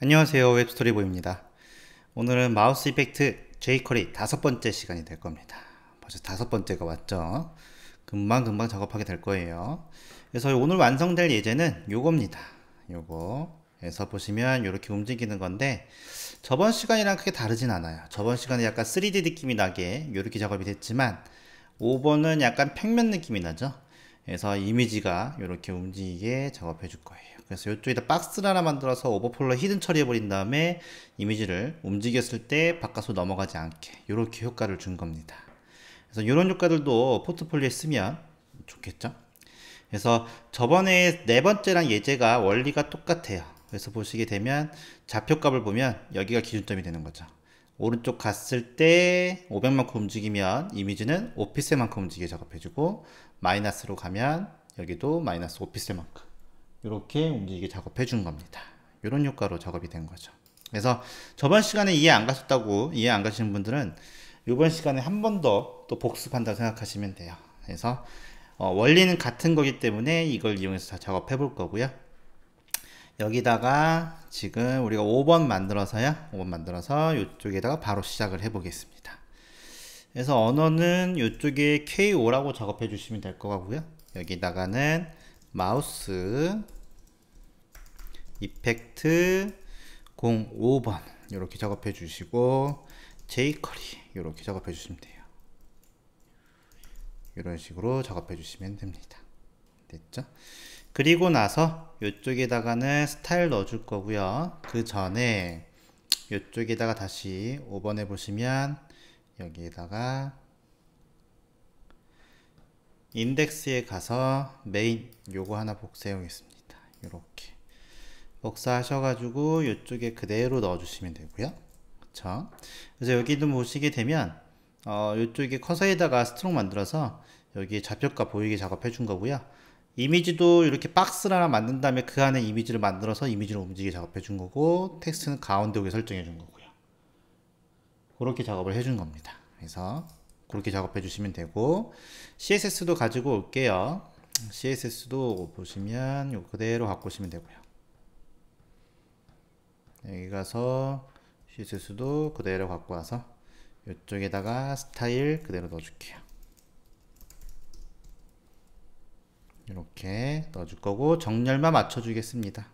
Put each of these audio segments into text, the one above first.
안녕하세요. 웹스토리보입니다. 오늘은 마우스 이펙트 jQuery 5번째 시간이 될 겁니다. 벌써 5번째가 왔죠. 금방금방 작업하게 될 거예요. 그래서 오늘 완성될 예제는 요겁니다. 요거에서 보시면 이렇게 움직이는 건데 저번 시간이랑 크게 다르진 않아요. 저번 시간에 약간 3D 느낌이 나게 이렇게 작업이 됐지만 5번은 약간 평면 느낌이 나죠. 그래서 이미지가 이렇게 움직이게 작업해 줄 거예요. 그래서 이쪽에다 박스를 하나 만들어서 오버플로 히든 처리해 버린 다음에 이미지를 움직였을 때 바깥으로 넘어가지 않게 이렇게 효과를 준 겁니다. 그래서 이런 효과들도 포트폴리오에 쓰면 좋겠죠. 그래서 저번에 네 번째랑 예제가 원리가 똑같아요. 그래서 보시게 되면 좌표값을 보면 여기가 기준점이 되는 거죠. 오른쪽 갔을 때 500만큼 움직이면 이미지는 5픽셀만큼 움직이게 작업해주고, 마이너스로 가면 여기도 마이너스 5픽셀만큼 이렇게 움직이게 작업해 준 겁니다. 이런 효과로 작업이 된 거죠. 그래서 저번 시간에 이해 안 가셨다고 이해 안 가시는 분들은 이번 시간에 한 번 더 또 복습한다고 생각하시면 돼요. 그래서 원리는 같은 거기 때문에 이걸 이용해서 작업해 볼 거고요. 여기다가 지금 우리가 5번 만들어서요. 5번 만들어서 이쪽에다가 바로 시작을 해 보겠습니다. 그래서 언어는 이쪽에 K5라고 작업해 주시면 될 것 같고요. 여기다가는 마우스 이펙트 05번 이렇게 작업해 주시고 jQuery 이렇게 작업해 주시면 돼요. 이런 식으로 작업해 주시면 됩니다. 됐죠? 그리고 나서 이쪽에다가는 스타일 넣어 줄 거고요. 그 전에 이쪽에다가 다시 5번에 보시면 여기에다가 인덱스에 가서 메인 요거 하나 복사해오겠습니다. 이렇게 복사하셔가지고 이쪽에 그대로 넣어주시면 되고요. 그쵸? 그래서 여기도 보시게 되면 이쪽에 커서에다가 스트롱 만들어서 여기에 좌표값 보이게 작업해 준 거고요. 이미지도 이렇게 박스를 하나 만든 다음에 그 안에 이미지를 만들어서 이미지를 움직이게 작업해 준 거고, 텍스트는 가운데 오게 설정해 준 거고요. 그렇게 작업을 해 준 겁니다. 그래서 그렇게 작업해 주시면 되고, CSS도 가지고 올게요. CSS도 보시면 요 그대로 갖고 오시면 되고요. 여기 가서 CSS도 그대로 갖고 와서 이쪽에다가 스타일 그대로 넣어줄게요. 이렇게 넣어줄 거고, 정렬만 맞춰주겠습니다.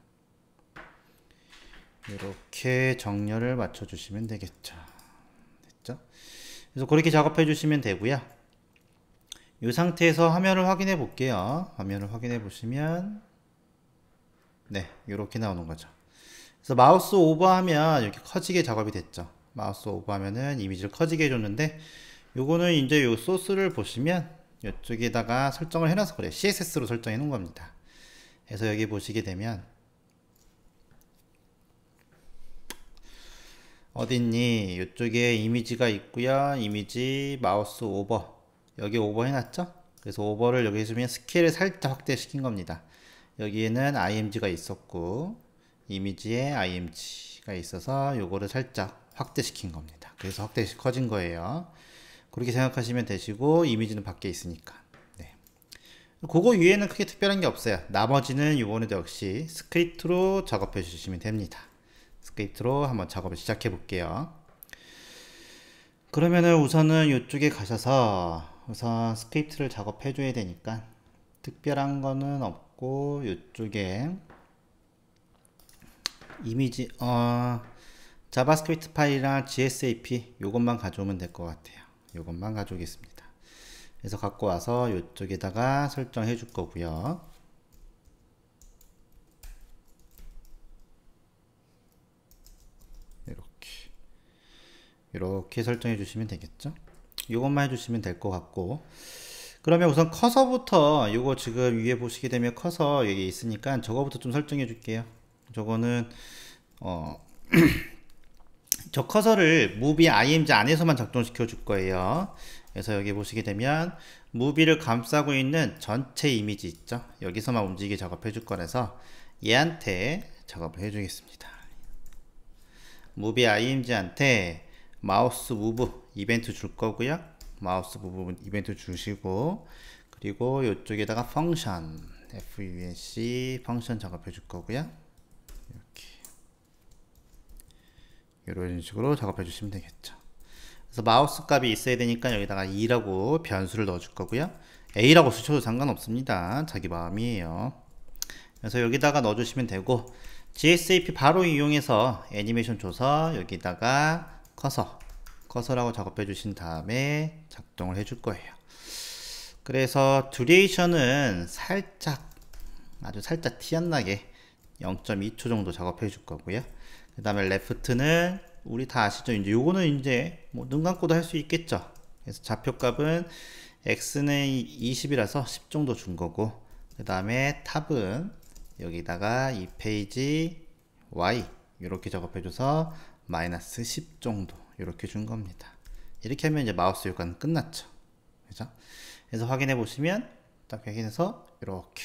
이렇게 정렬을 맞춰주시면 되겠죠. 됐죠? 그래서 그렇게 작업해 주시면 되고요. 이 상태에서 화면을 확인해 볼게요. 화면을 확인해 보시면 네, 이렇게 나오는 거죠. 그래서 마우스 오버하면 이렇게 커지게 작업이 됐죠. 마우스 오버하면은 이미지를 커지게 해줬는데, 요거는 이제 요 소스를 보시면 이쪽에다가 설정을 해놔서 그래요. CSS로 설정해 놓은 겁니다. 그래서 여기 보시게 되면 어딨니? 이쪽에 이미지가 있고요. 이미지 마우스 오버, 여기 오버 해놨죠? 그래서 오버를 여기 해주면 스케일을 살짝 확대시킨 겁니다. 여기에는 IMG가 있었고 이미지에 IMG가 있어서 요거를 살짝 확대시킨 겁니다. 그래서 확대 커진 거예요. 그렇게 생각하시면 되시고, 이미지는 밖에 있으니까. 네. 그거 위에는 크게 특별한 게 없어요. 나머지는 요거는 역시 스크립트로 작업해 주시면 됩니다. 스크립트로 한번 작업을 시작해 볼게요. 그러면은 우선은 이쪽에 가셔서 우선 스크립트를 작업해 줘야 되니까 특별한 거는 없고, 이쪽에 이미지 자바스크립트 파일이랑 GSAP 요것만 가져오면 될 것 같아요. 요것만 가져오겠습니다. 그래서 갖고 와서 이쪽에다가 설정해 줄 거고요. 이렇게 설정해 주시면 되겠죠. 요것만 해주시면 될 것 같고, 그러면 우선 커서부터, 요거 지금 위에 보시게 되면 커서 여기 있으니까 저거부터 좀 설정해 줄게요. 저거는 저 커서를 무비 IMG 안에서만 작동시켜 줄 거예요. 그래서 여기 보시게 되면 무비를 감싸고 있는 전체 이미지 있죠, 여기서만 움직이게 작업해 줄 거라서 얘한테 작업을 해 주겠습니다. 무비 IMG한테 마우스 무브 이벤트 줄 거고요. 마우스 무브 이벤트 주시고, 그리고 이쪽에다가 펑션 FUNC 펑션 작업해 줄 거고요. 이렇게 이런 식으로 작업해 주시면 되겠죠. 그래서 마우스 값이 있어야 되니까 여기다가 2라고 변수를 넣어 줄 거고요. A라고 쓰셔도 상관없습니다. 자기 마음이에요. 그래서 여기다가 넣어 주시면 되고, GSAP 바로 이용해서 애니메이션 줘서 여기다가 커서라고 작업해 주신 다음에 작동을 해 줄 거예요. 그래서 듀레이션은 아주 살짝 티 안 나게 0.2초 정도 작업해 줄 거고요. 그 다음에 레프트는 우리 다 아시죠? 이제 요거는 이제 뭐 눈 감고도 할 수 있겠죠. 그래서 좌표값은 x는 20이라서 10 정도 준 거고, 그 다음에 탑은 여기다가 이 페이지 y 이렇게 작업해 줘서 마이너스 10 정도 이렇게 준 겁니다. 이렇게 하면 이제 마우스 효과는 끝났죠. 그죠? 그래서 확인해 보시면 딱 확인해서 이렇게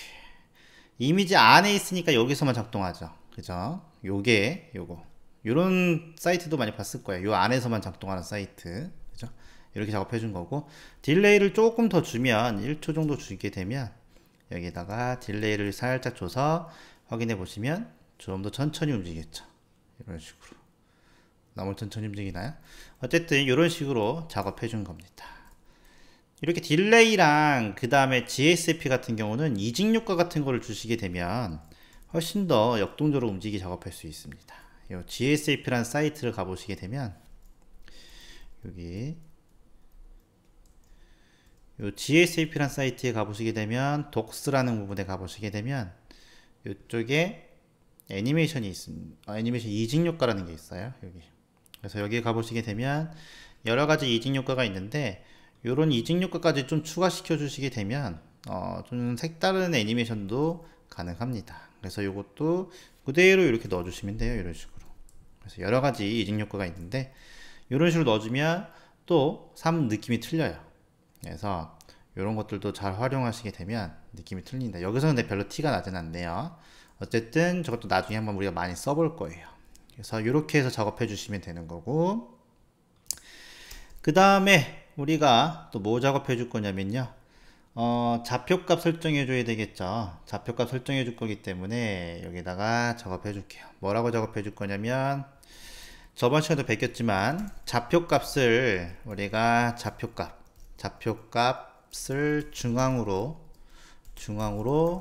이미지 안에 있으니까 여기서만 작동하죠. 그죠? 요런 사이트도 많이 봤을 거예요. 요 안에서만 작동하는 사이트. 그죠? 이렇게 작업해 준 거고, 딜레이를 조금 더 주면 1초 정도 주게 되면 여기다가 딜레이를 살짝 줘서 확인해 보시면 좀 더 천천히 움직이겠죠. 이런 식으로. 너무 천천히 움직이나요? 어쨌든 이런 식으로 작업해 준 겁니다. 이렇게 딜레이랑 그 다음에 GSP 같은 경우는 이직 효과 같은 거를 주시게 되면 훨씬 더 역동적으로 움직이 작업할 수 있습니다. 이 GSAP라는 사이트를 가보시게 되면 여기 이 GSAP라는 사이트에 가보시게 되면 독스라는 부분에 가보시게 되면 이쪽에 애니메이션이 있습니다. 애니메이션 이직 효과라는 게 있어요. 여기. 그래서 여기 가보시게 되면 여러 가지 이직 효과가 있는데, 이런 이직 효과까지 좀 추가시켜 주시게 되면 좀 색다른 애니메이션도 가능합니다. 그래서 이것도 그대로 이렇게 넣어 주시면 돼요. 이런 식으로. 그래서 여러 가지 이직 효과가 있는데 이런 식으로 넣어주면 또 느낌이 틀려요. 그래서 이런 것들도 잘 활용하시게 되면 느낌이 틀린다. 여기서는 근데 별로 티가 나진 않네요. 어쨌든 저것도 나중에 한번 우리가 많이 써볼 거예요. 그래서 이렇게 해서 작업해 주시면 되는 거고, 그 다음에 우리가 또 뭐 작업해 줄 거냐면요, 좌표값 설정해 줘야 되겠죠. 좌표값 설정해 줄 거기 때문에 여기다가 작업해 줄게요. 뭐라고 작업해 줄 거냐면, 저번 시간에도 베꼈지만 좌표값을 우리가 좌표값을 중앙으로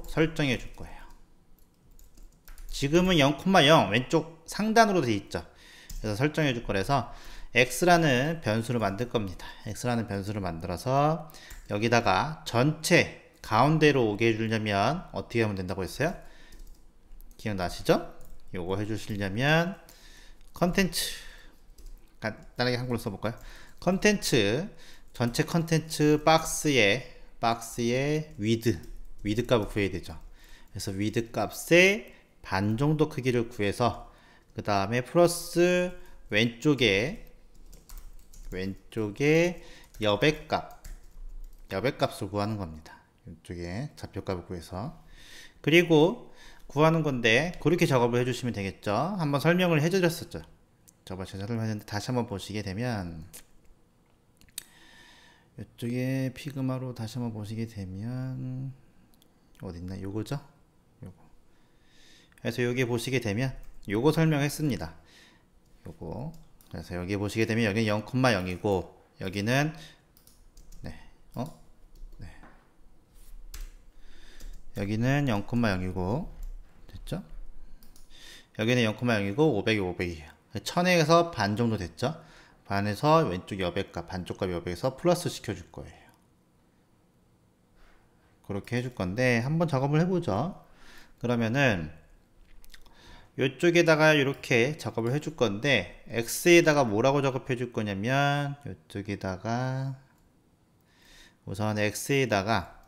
설정해 줄 거예요. 지금은 0,0 왼쪽 상단으로 되어 있죠. 그래서 설정해 줄 거라서 x라는 변수를 만들 겁니다. x라는 변수를 만들어서 여기다가 전체 가운데로 오게 해주려면 어떻게 하면 된다고 했어요? 기억나시죠? 요거 해주시려면 컨텐츠, 간단하게 한글로 써볼까요? 컨텐츠, 전체 컨텐츠 박스의 위드 값을 구해야 되죠. 그래서 위드 값의 반 정도 크기를 구해서 그 다음에 플러스 왼쪽에 여백값을 구하는 겁니다. 이쪽에 좌표값을 구해서, 그리고 구하는 건데 그렇게 작업을 해주시면 되겠죠. 한번 설명을 해드렸었죠. 저번에 설명했는데 다시 한번 보시게 되면 이쪽에 피그마로 다시 한번 보시게 되면 어딨나? 요거죠? 요거. 그래서 여기 보시게 되면 요거 설명했습니다. 요거. 그래서 여기 보시게 되면 여기는 0,0이고 여기는 여기는 0,0이고 됐죠? 여기는 0,0이고 500이 500이에요. 1000에서 반 정도 됐죠? 반에서 왼쪽 여백값, 반쪽값 여백에서 플러스 시켜줄 거예요. 그렇게 해줄 건데 한번 작업을 해보죠. 그러면은 이쪽에다가 이렇게 작업을 해줄 건데, x에다가 뭐라고 작업해 줄 거냐면 이쪽에다가 우선 x에다가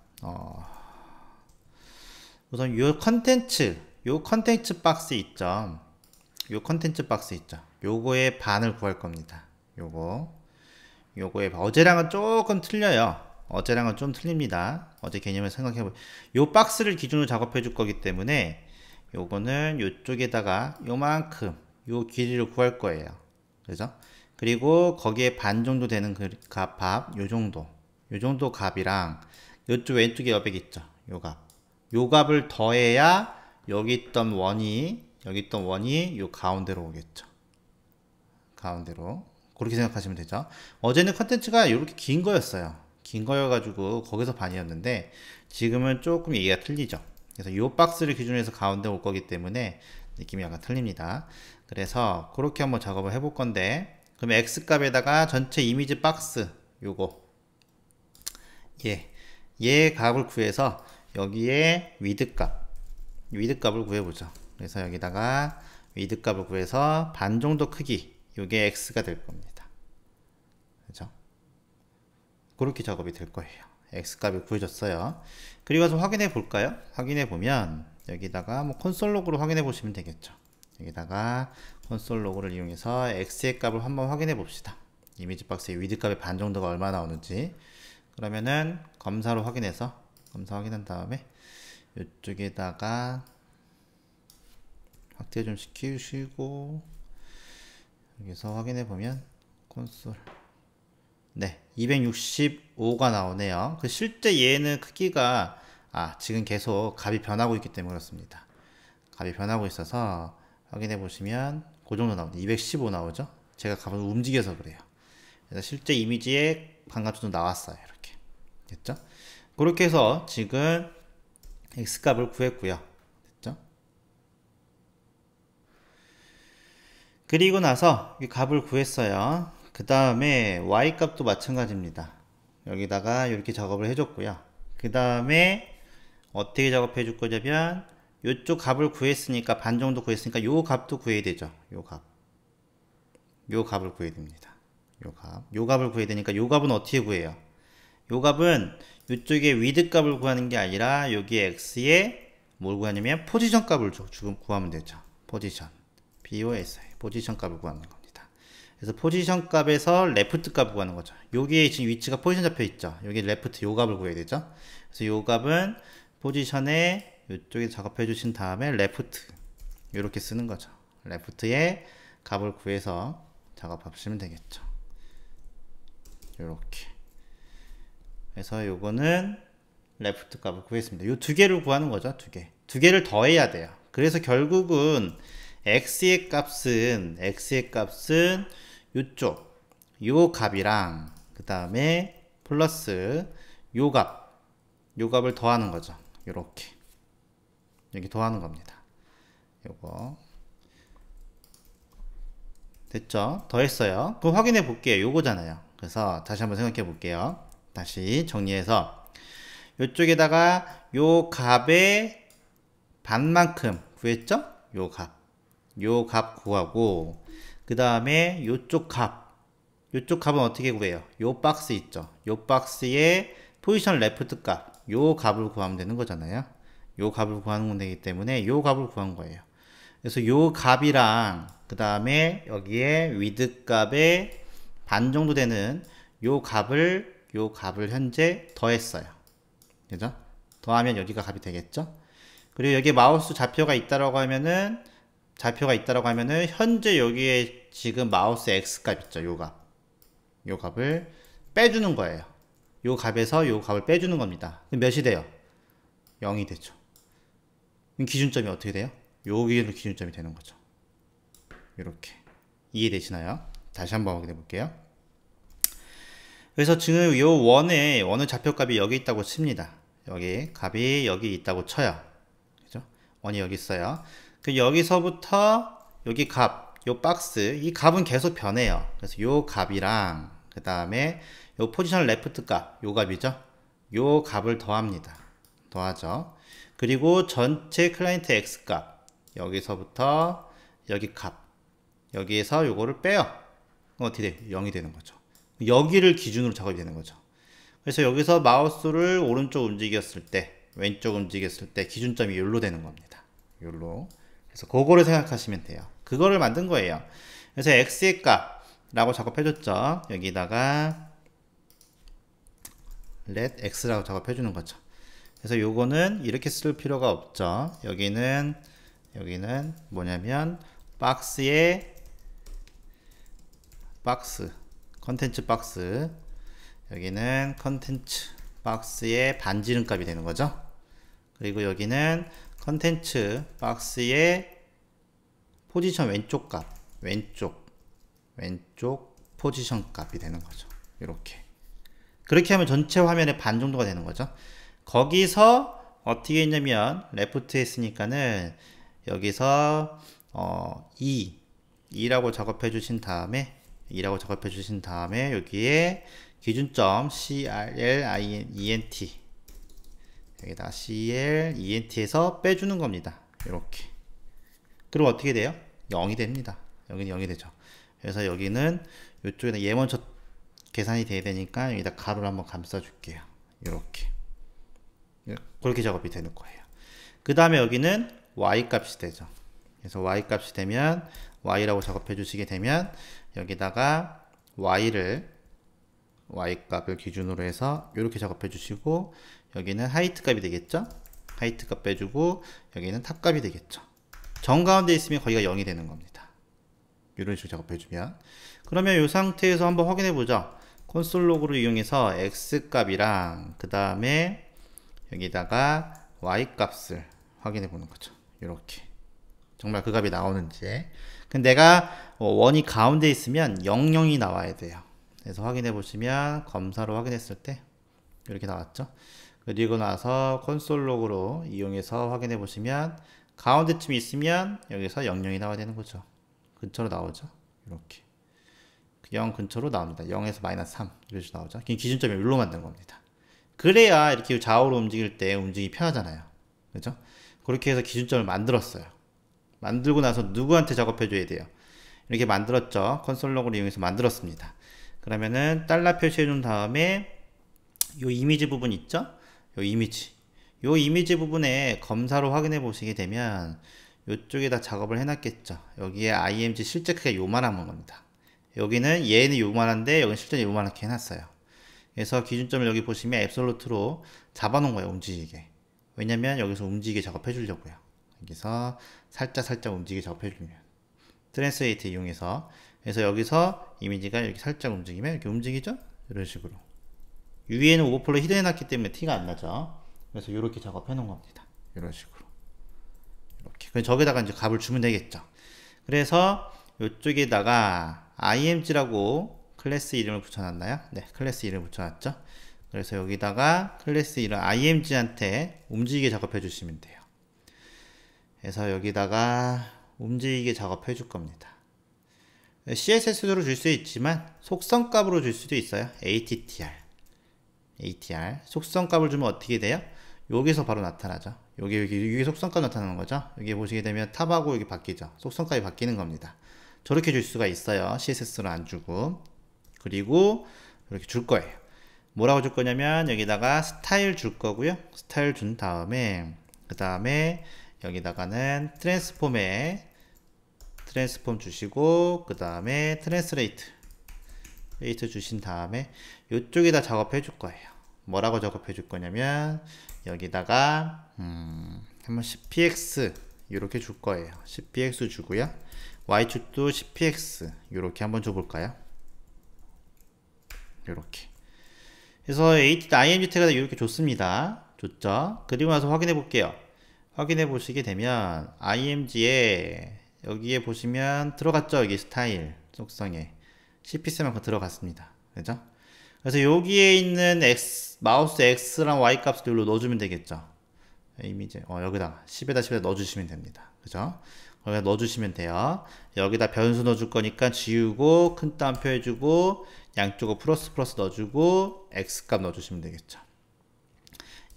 우선 요 컨텐츠 박스 있죠. 요거의 반을 구할 겁니다. 요거의 어제랑은 조금 틀려요. 어제랑은 좀 틀립니다. 어제 개념을 생각해보면 요 박스를 기준으로 작업해 줄 거기 때문에 요거는 요쪽에다가 요만큼 요 길이를 구할 거예요. 그죠? 그리고 거기에 반 정도 되는 그 값, 요 정도 값이랑 요쪽 왼쪽에 여백 있죠. 요 값을 더해야 여기 있던 원이 요 가운데로 오겠죠. 가운데로. 그렇게 생각하시면 되죠. 어제는 컨텐츠가 이렇게 긴 거였어요. 긴 거여가지고 거기서 반이었는데 지금은 조금 얘기가 틀리죠. 그래서 이 박스를 기준으로 해서 가운데 올 거기 때문에 느낌이 약간 틀립니다. 그래서 그렇게 한번 작업을 해볼 건데, 그럼 X 값에다가 전체 이미지 박스 요거 얘 값을 구해서 여기에 위드 값을 구해보죠. 그래서 여기다가 위드 값을 구해서 반 정도 크기, 요게 X가 될 겁니다. 그죠? 그렇게 작업이 될 거예요. X 값을 구해줬어요. 그리고 좀 확인해 볼까요? 확인해 보면 여기다가 뭐 콘솔 로그로 확인해 보시면 되겠죠. 여기다가 콘솔 로그를 이용해서 X의 값을 한번 확인해 봅시다. 이미지 박스의 위드 값의 반 정도가 얼마 나오는지. 그러면은 검사 확인한 다음에 이쪽에다가 확대 좀 시키시고, 여기서 확인해 보면 콘솔 265가 나오네요. 그 실제 얘는 크기가 지금 계속 값이 변하고 있기 때문에 그렇습니다. 값이 변하고 있어서 확인해 보시면 그 정도 나오죠. 215 나오죠. 제가 값을 움직여서 그래요. 그래서 실제 이미지에 반값도 나왔어요. 이렇게 됐죠? 그렇게 해서 지금 X 값을 구했고요. 됐죠? 그리고 나서 이 값을 구했어요. 그 다음에 Y 값도 마찬가지입니다. 여기다가 이렇게 작업을 해줬고요. 그 다음에 어떻게 작업해 줄 거냐면, 이쪽 값을 구했으니까, 반 정도 구했으니까 요 값도 구해야 되죠. 요 값을 구해야 됩니다. 요 값을 구해야 되니까 요 값은 어떻게 구해요? 요 값은 이쪽에 위드 값을 구하는 게 아니라 여기 X에 뭘 구하냐면 포지션 값을 지금 구하면 되죠. 포지션 포지션 값을 구하는 겁니다. 그래서 포지션 값에서 레프트 값을 구하는 거죠. 여기에 지금 위치가 포지션 잡혀 있죠. 여기 레프트 요 값을 구해야 되죠. 그래서 요 값은 포지션에 이쪽에 작업해 주신 다음에 레프트 이렇게 쓰는 거죠. 레프트의 값을 구해서 작업하시면 되겠죠. 이렇게. 그래서 요거는 레프트 값을 구했습니다. 요 두 개를 구하는 거죠. 두 개를 더해야 돼요. 그래서 결국은 X의 값은 요 값이랑 그 다음에 플러스 요 값을 더하는 거죠. 요렇게 여기 더하는 겁니다. 요거 됐죠? 더했어요. 그럼 확인해 볼게요. 요거잖아요. 그래서 다시 한번 생각해 볼게요. 다시 정리해서 요쪽에다가 요 값의 반만큼 구했죠? 요 값 구하고, 그 다음에 요쪽 값은 어떻게 구해요? 요 박스 있죠? 요 박스의 포지션 레프트 값, 요 값을 구하면 되는 거잖아요. 요 값을 구하는 건 되기 때문에 요 값을 구한 거예요. 그래서 요 값이랑 그 다음에 여기에 위드 값의 반 정도 되는 요 값을 현재 더했어요. 그죠? 더하면 여기가 값이 되겠죠? 그리고 여기에 마우스 좌표가 있다라고 하면은 현재 여기에 지금 마우스 X 값 있죠? 요 값을 빼주는 거예요. 요 값에서 요 값을 빼주는 겁니다. 그럼 몇이 돼요? 0이 되죠. 그럼 기준점이 어떻게 돼요? 여기로 기준점이 되는 거죠. 이렇게 이해되시나요? 다시 한번 확인해 볼게요. 그래서 지금 요 원의 좌표값이 여기 있다고 칩니다. 여기 값이 여기 있다고 쳐요. 그죠? 원이 여기 있어요. 그 여기서부터 여기 요 박스, 이 값은 계속 변해요. 그래서 요 값이랑 그 다음에 요 포지션 레프트 값, 요 값이죠. 요 값을 더하죠. 그리고 전체 클라이언트 X 값, 여기서부터 여기 값, 여기에서 요거를 빼요. 어떻게 돼? 0이 되는 거죠. 여기를 기준으로 작업이 되는 거죠. 그래서 여기서 마우스를 오른쪽 움직였을 때, 왼쪽 움직였을 때 기준점이 여기로 되는 겁니다. 여기로. 그래서 그거를 생각하시면 돼요. 그거를 만든 거예요. 그래서 X의 값라고 작업해줬죠. 여기다가 let X라고 작업해주는 거죠. 그래서 요거는 이렇게 쓸 필요가 없죠. 여기는 뭐냐면 컨텐츠 박스, 여기는 컨텐츠 박스의 반지름 값이 되는 거죠. 그리고 여기는 컨텐츠 박스의 포지션 왼쪽 값, 왼쪽 포지션 값이 되는 거죠. 이렇게. 그렇게 하면 전체 화면의 반 정도가 되는 거죠. 거기서 어떻게 했냐면 레프트 했으니까는 여기서 2라고 작업해 주신 다음에 여기에 기준점 CLENT 여기다 CLENT에서 빼주는 겁니다. 이렇게. 그럼 어떻게 돼요? 0이 됩니다. 여기는 0이 되죠. 그래서 여기는 이쪽에다 얘 먼저 계산이 돼야 되니까 여기다 가로를 한번 감싸 줄게요. 이렇게. 그렇게 작업이 되는 거예요. 그 다음에 여기는 y 값이 되죠. 그래서 y 값이 되면 y라고 작업해 주시게 되면 여기다가 y 값을 기준으로 해서 이렇게 작업해 주시고 여기는 하이트 값이 되겠죠. 하이트 값 빼주고 여기는 탑 값이 되겠죠. 정가운데 있으면 거기가 0이 되는 겁니다. 이런 식으로 작업해 주면 그러면 이 상태에서 한번 확인해 보죠. 콘솔 로그를 이용해서 x 값이랑 그 다음에 여기다가 y 값을 확인해 보는 거죠. 이렇게 정말 그 값이 나오는지. 근데 내가 원이 가운데 있으면 00이 나와야 돼요. 그래서 확인해 보시면 검사로 확인했을 때 이렇게 나왔죠. 그리고 나서 콘솔 로그로 이용해서 확인해 보시면 가운데쯤 있으면 여기서 00이 나와야 되는 거죠. 근처로 나오죠. 이렇게 0 근처로 나옵니다. 0에서 마이너스 3 이런 식으로 나오죠. 기준점이 여기로 만든 겁니다. 그래야 이렇게 좌우로 움직일 때 움직이기 편하잖아요. 그죠? 그렇게 해서 기준점을 만들었어요. 만들고 나서 누구한테 작업해 줘야 돼요? 이렇게 만들었죠. 콘솔 로그를 이용해서 만들었습니다. 그러면은 달러 표시해 준 다음에 요 이미지 부분 있죠? 요 이미지 부분에 검사로 확인해 보시게 되면 요쪽에다 작업을 해놨겠죠. 여기에 IMG 실제 크기가 요만한 겁니다. 여기는 얘는 요만한데 여기는 실제 요만하게 해놨어요. 그래서 기준점을 여기 보시면 앱솔루트로 잡아놓은 거예요. 움직이게. 왜냐면 여기서 움직이게 작업해 주려고요. 여기서 살짝 움직이게 작업해 주면 트랜스레이트 이용해서 그래서 여기서 이미지가 이렇게 살짝 움직이면 이렇게 움직이죠. 이런 식으로 위에는 오버플로 히든 해놨기 때문에 티가 안 나죠. 그래서 이렇게 작업해 놓은 겁니다. 이런 식으로 이렇게. 그럼 저기다가 이제 값을 주면 되겠죠. 그래서 이쪽에다가 img라고 클래스 이름을 붙여놨나요? 네, 클래스 이름을 붙여놨죠. 그래서 여기다가 클래스 이름 img한테 움직이게 작업해 주시면 돼요. 그래서 여기다가 움직이게 작업해 줄 겁니다. CSS로 줄 수 있지만 속성값으로 줄 수도 있어요. ATTR 속성값을 주면 어떻게 돼요? 여기서 바로 나타나죠. 여기 속성값 나타나는 거죠. 여기 보시게 되면 탑하고 여기 바뀌죠. 속성값이 바뀌는 겁니다. 저렇게 줄 수가 있어요. CSS로 안 주고. 그리고 이렇게 줄 거예요. 뭐라고 줄 거냐면 여기다가 스타일 줄 거고요. 스타일 준 다음에 그 다음에 여기다가는 트랜스폼 주시고 그 다음에 트랜스레이트 주신 다음에 이쪽에다 작업해 줄 거예요. 뭐라고 작업해 줄 거냐면 여기다가 한번 CPX 이렇게 줄 거예요. CPX 주고요. Y축도 CPX 이렇게 한번 줘볼까요? 이렇게 그래서 IMG태가 이렇게 좋습니다. 좋죠? 그리고 나서 확인해 볼게요. 확인해 보시게 되면 IMG에 여기에 보시면 들어갔죠. 여기 스타일 속성에 CPC만큼 들어갔습니다. 그죠? 그래서 여기에 있는 마우스 X랑 Y 값을 여기로 넣어주면 되겠죠. 이미지 여기다가 10에다 넣어주시면 됩니다. 그죠? 여기다 넣어주시면 돼요. 여기다 변수 넣어줄 거니까 지우고 큰 따옴표 해주고 양쪽으로 플러스 넣어주고 X 값 넣어주시면 되겠죠.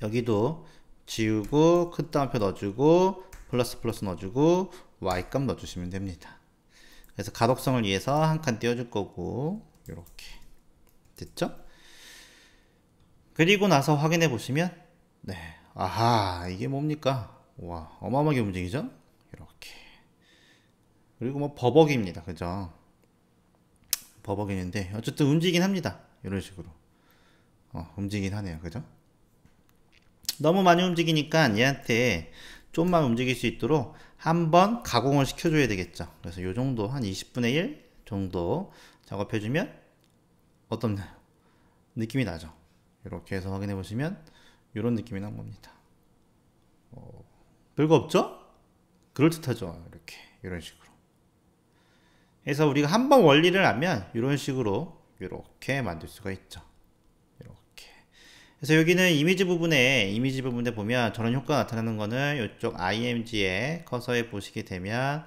여기도 지우고 큰 따옴표 넣어주고 플러스 넣어주고 Y 값 넣어주시면 됩니다. 그래서 가독성을 위해서 한 칸 띄워줄 거고 이렇게 됐죠? 그리고 나서 확인해 보시면 네, 아하 이게 뭡니까? 와 어마어마하게 움직이죠? 이렇게 그리고 뭐 버벅입니다. 그죠? 버벅이는데 어쨌든 움직이긴 합니다. 이런 식으로 움직이긴 하네요. 그죠? 너무 많이 움직이니까 얘한테 좀만 움직일 수 있도록 한번 가공을 시켜줘야 되겠죠. 그래서 요 정도 한 20분의 1 정도 작업해주면 어떤 느낌이 나죠. 이렇게 해서 확인해 보시면 이런 느낌이 난 겁니다. 별거 없죠? 그럴듯하죠. 이렇게 이런 식으로 그래서 우리가 한번 원리를 알면 이런 식으로 이렇게 만들 수가 있죠. 이렇게. 그래서 여기는 이미지 부분에 보면 저런 효과가 나타나는 거는 이쪽 IMG의 커서에 보시게 되면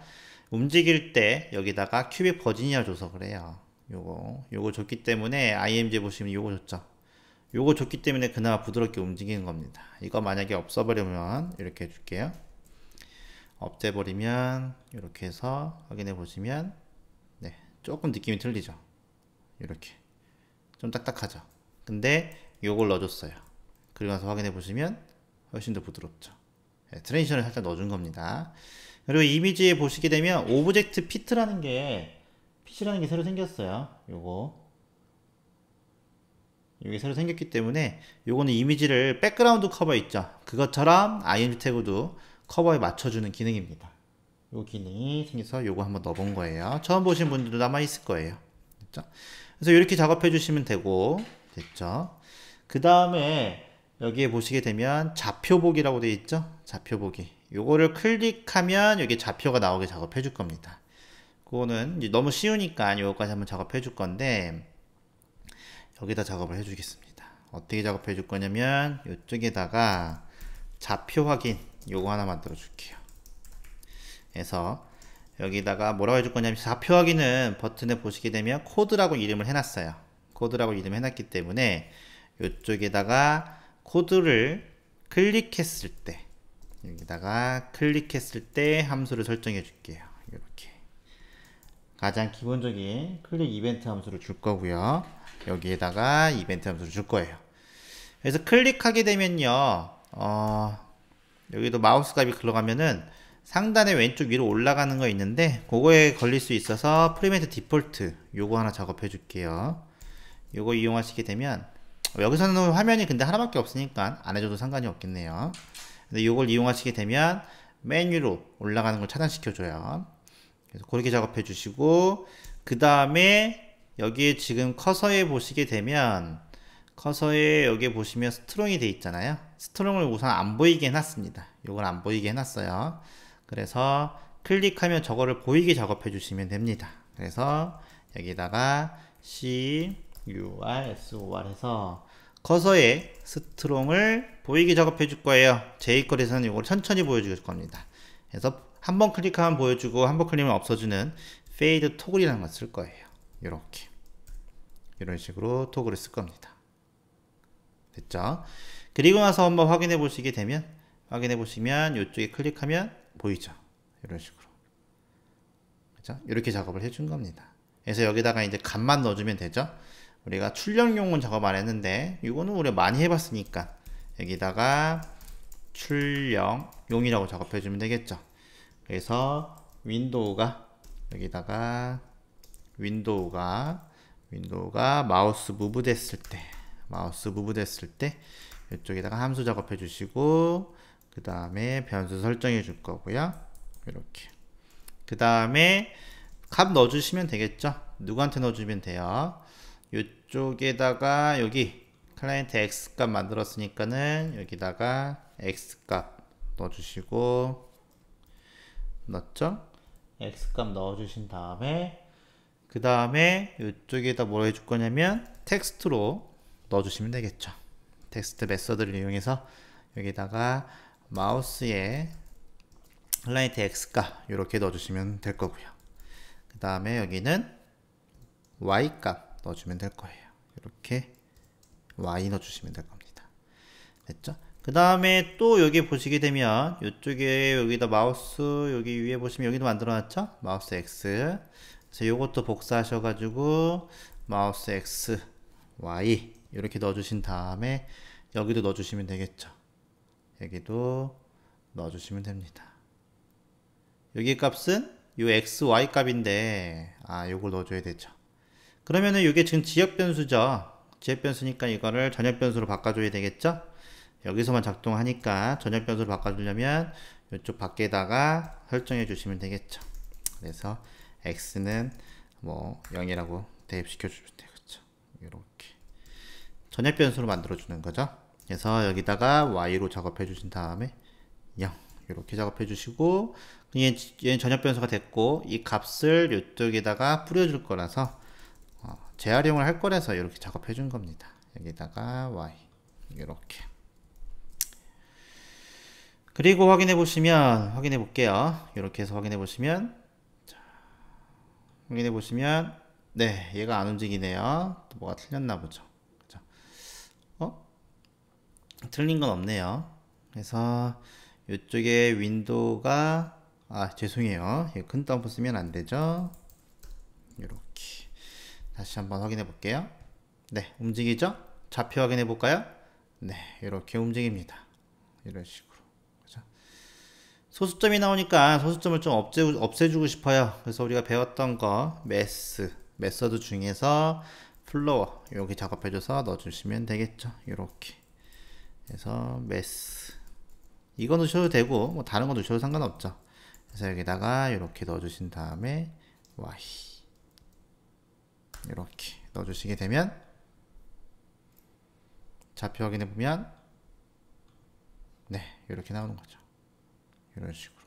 움직일 때 여기다가 큐빅 버지니아 줘서 그래요. 요거 줬기 때문에 IMG 보시면 요거 줬죠. 요거 줬기 때문에 그나마 부드럽게 움직이는 겁니다. 이거 만약에 없애버리면 이렇게 해줄게요. 없애버리면 이렇게 해서 확인해 보시면 네, 조금 느낌이 틀리죠. 이렇게 좀 딱딱하죠. 근데 요걸 넣어줬어요. 그리고 나서 확인해 보시면 훨씬 더 부드럽죠. 네, 트랜지션을 살짝 넣어준 겁니다. 그리고 이미지에 보시게 되면 오브젝트 핏이라는 게 새로 생겼어요. 이게 새로 생겼기 때문에 요거는 이미지를 백그라운드 커버 있죠. 그것처럼 IMG 태그도 커버에 맞춰주는 기능입니다. 요 기능이 생겨서 요거 한번 넣어본 거예요. 처음 보신 분들도 아마 있을 거예요. 됐죠? 그래서 이렇게 작업해 주시면 되고, 됐죠? 그 다음에 여기에 보시게 되면 좌표보기라고 되어 있죠? 좌표보기. 요거를 클릭하면 여기 좌표가 나오게 작업해 줄 겁니다. 그거는 이제 너무 쉬우니까 요거까지 한번 작업해 줄 건데, 여기다 작업을 해 주겠습니다. 어떻게 작업해 줄 거냐면 이쪽에다가 좌표 확인 요거 하나 만들어 줄게요. 그래서 여기다가 뭐라고 해줄 거냐면 좌표 확인은 버튼에 보시게 되면 코드라고 이름을 해놨어요. 코드라고 이름을 해놨기 때문에 이쪽에다가 코드를 클릭했을 때 여기다가 클릭했을 때 함수를 설정해 줄게요. 이렇게 가장 기본적인 클릭 이벤트 함수를 줄 거고요. 여기에다가 이벤트 함수를 줄 거예요. 그래서 클릭하게 되면요, 여기도 마우스 갑이 들어가면은 상단에 왼쪽 위로 올라가는 거 있는데 그거에 걸릴 수 있어서 프리메이트 디폴트 요거 하나 작업해 줄게요. 요거 이용하시게 되면 여기서는 화면이 근데 하나밖에 없으니까 안 해줘도 상관이 없겠네요. 근데 요걸 이용하시게 되면 메뉴로 올라가는 걸 차단시켜 줘요. 그래서 그렇게 작업해 주시고 그 다음에 여기에 지금 커서에 보시게 되면 커서에 여기 보시면 스트롱이 돼 있잖아요. 스트롱을 우선 안 보이게 해놨습니다. 요걸 안 보이게 해놨어요. 그래서 클릭하면 저거를 보이게 작업해 주시면 됩니다. 그래서 여기다가 CURSOR 해서 커서에 스트롱을 보이게 작업해 줄 거예요. jQuery에서는 이걸 천천히 보여줄 겁니다. 그래서 한번 클릭하면 보여주고 한번 클릭하면 없어지는 페이드 토글이라는 걸 쓸 거예요. 이렇게 이런 식으로 토글을 쓸 겁니다. 됐죠? 그리고 나서 한번 확인해 보시게 되면 확인해 보시면 이쪽에 클릭하면 보이죠? 이런 식으로 그죠? 이렇게 작업을 해준 겁니다. 그래서 여기다가 이제 값만 넣어주면 되죠? 우리가 출력용은 작업 안 했는데 이거는 우리가 많이 해봤으니까 여기다가 출력용이라고 작업해 주면 되겠죠? 그래서 윈도우가 여기다가 윈도우가 마우스 무브 됐을 때 이쪽에다가 함수 작업해 주시고 그 다음에 변수 설정해 줄 거고요. 이렇게 그 다음에 값 넣어 주시면 되겠죠. 누구한테 넣어 주면 돼요. 이쪽에다가 여기 클라이언트 X 값 만들었으니까는 여기다가 X 값 넣어 주시고 넣었죠? X 값 넣어 주신 다음에 그 다음에 이쪽에다 뭐라 해줄 거냐면 텍스트로 넣어주시면 되겠죠. 텍스트 메서드를 이용해서 여기다가 마우스에 클라이언트 X 값 이렇게 넣어주시면 될 거고요. 그 다음에 여기는 Y 값 넣어주면 될 거예요. 이렇게 Y 넣어주시면 될 겁니다. 됐죠? 그 다음에 또 여기 보시게 되면 이쪽에 여기다 마우스 여기 위에 보시면 여기도 만들어놨죠? 마우스 X. 그래서 요것도 복사하셔가지고 마우스 X, Y 이렇게 넣어주신 다음에 여기도 넣어주시면 되겠죠. 여기도 넣어주시면 됩니다. 여기 값은 요 X, Y 값인데 요걸 넣어줘야 되죠. 그러면은 이게 지금 지역 변수죠. 지역 변수니까 이거를 전역 변수로 바꿔줘야 되겠죠. 여기서만 작동하니까 전역 변수로 바꿔주려면 이쪽 밖에다가 설정해 주시면 되겠죠. 그래서 X는 뭐 0이라고 대입시켜 주면 되겠죠. 이렇게 전역 변수로 만들어 주는 거죠. 그래서 여기다가 Y로 작업해 주신 다음에 0 이렇게 작업해 주시고 얘는 전역 변수가 됐고 이 값을 이쪽에다가 뿌려줄 거라서 재활용을 할 거라서 이렇게 작업해 준 겁니다. 여기다가 y 이렇게. 그리고 확인해 볼게요. 이렇게 해서 확인해 보시면 네, 얘가 안 움직이네요. 또 뭐가 틀렸나 보죠. 그죠? 틀린 건 없네요. 그래서 이쪽에 윈도우가 죄송해요. 큰 덤프 쓰면 안 되죠. 이렇게 다시 한번 확인해 볼게요. 네, 움직이죠? 좌표 확인해 볼까요? 네, 이렇게 움직입니다. 이런 식으로. 그죠? 소수점이 나오니까 소수점을 좀 없애주고 싶어요. 그래서 우리가 배웠던 거 메서드 중에서 플로어 여기 작업해줘서 넣어주시면 되겠죠. 이렇게 그래서 이거 넣으셔도 되고 뭐 다른 거 넣으셔도 상관없죠. 그래서 여기다가 이렇게 넣어주신 다음에 y 이렇게 넣어주시게 되면 좌표 확인해 보면 네, 이렇게 나오는 거죠. 이런 식으로.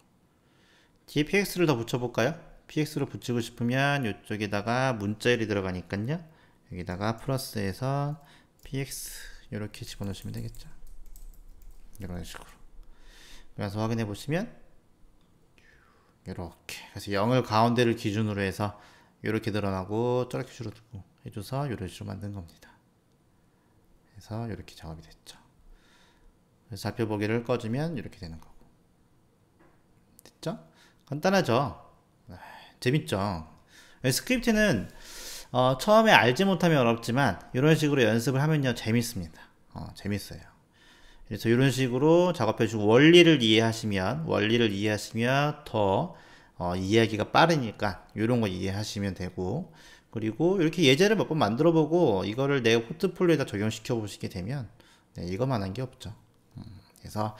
뒤에 px를 더 붙여볼까요? px를 붙이고 싶으면 이쪽에다가 문자열이 들어가니까요. 여기다가 플러스해서 px 이렇게 집어넣으시면 되겠죠. 이런 식으로. 그래서 확인해 보시면 이렇게. 그래서 0을 가운데를 기준으로 해서 이렇게 드러나고 저렇게 줄어들고 해줘서 이런 식으로 만든 겁니다. 그래서 이렇게 작업이 됐죠. 그래서 좌표 보기를 꺼주면 이렇게 되는 거고. 됐죠? 간단하죠? 재밌죠? 스크립트는 처음에 알지 못하면 어렵지만 이런 식으로 연습을 하면요 재밌습니다. 재밌어요. 그래서 이런 식으로 작업해주고 원리를 이해하시면 더 이해하기가 빠르니까 이런 거 이해하시면 되고, 그리고 이렇게 예제를 몇 번 만들어 보고 이거를 내 포트폴리오에다 적용시켜 보시게 되면 네, 이거만한 게 없죠. 그래서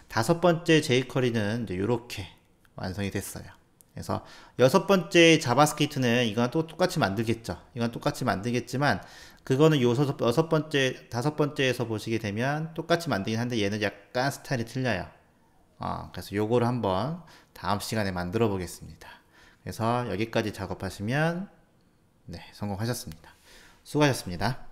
5번째 jQuery는 이제 이렇게 완성이 됐어요. 그래서 6번째 자바스크립트는 이건 또 똑같이 만들겠죠. 이건 똑같이 만들겠지만 그거는 요 6번째, 5번째에서 보시게 되면 똑같이 만들긴 한데 얘는 약간 스타일이 틀려요. 그래서 요거를 한번 다음 시간에 만들어 보겠습니다. 그래서 여기까지 작업하시면 네, 성공하셨습니다. 수고하셨습니다.